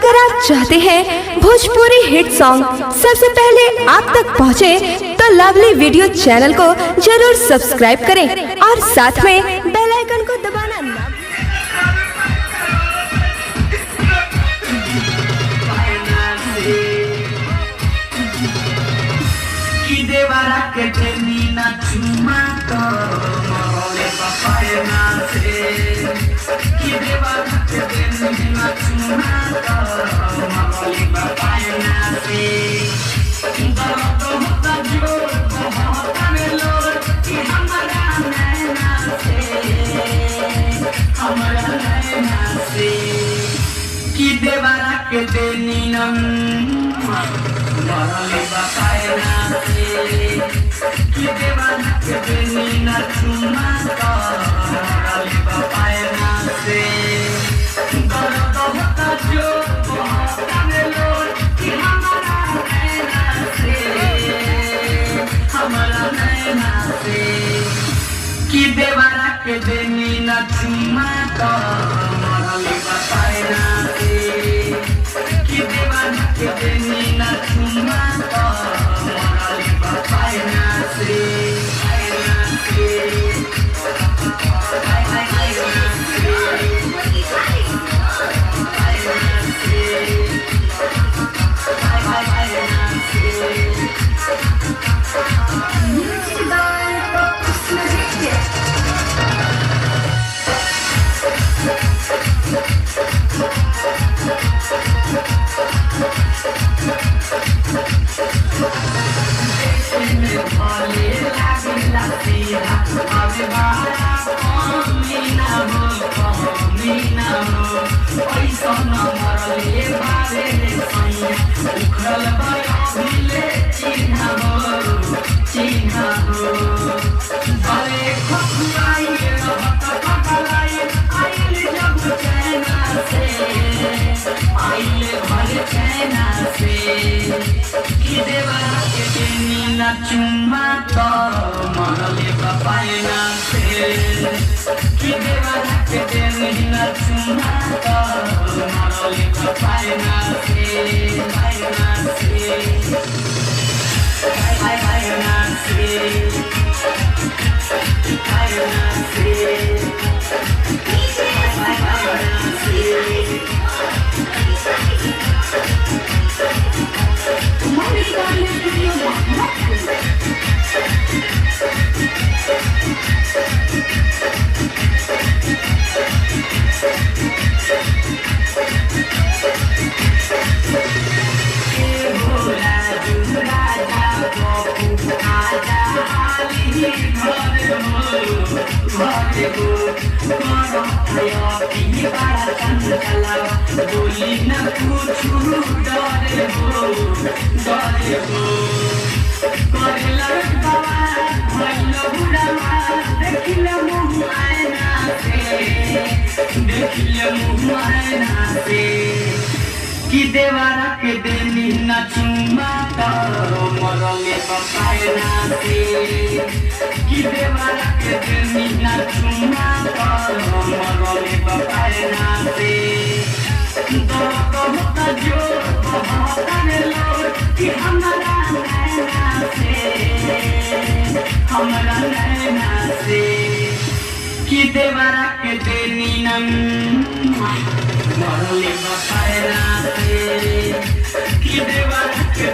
अगर आप चाहते हैं भोजपुरी हिट सॉन्ग सबसे पहले आप तक पहुंचे, तो लवली वीडियो चैनल को जरूर सब्सक्राइब करें और साथ में बेल आइकन को दबाना ना देवारा के देनी नम मरले बापाए ना से कि देवारा के देनी ना चुमा का मरले बापाए ना से दर्द होता जो होने लो कि हमारा नैना से कि देवारा के देनी ना चुमा का मरले बापाए ना que termina chumando morale papai nace चुम्मा तो मरले बापाए ना से कि देवारा के देनी ना चुम्मा तो मरले बापाए ना से बोली न पूछू डरे हो करला बाबा भइलो बुढ़ावा देखिले मुँह आईना से कि देवारा के देनी न चुम्मा तो मरले बापाए ना से कि देवारा के देनी न चुम्मा तो मरले बापाए ना से होता जो होने लो कि हमारा नैना से कि देवारा के देनी नम मरले बापाए ना से कि देवारा के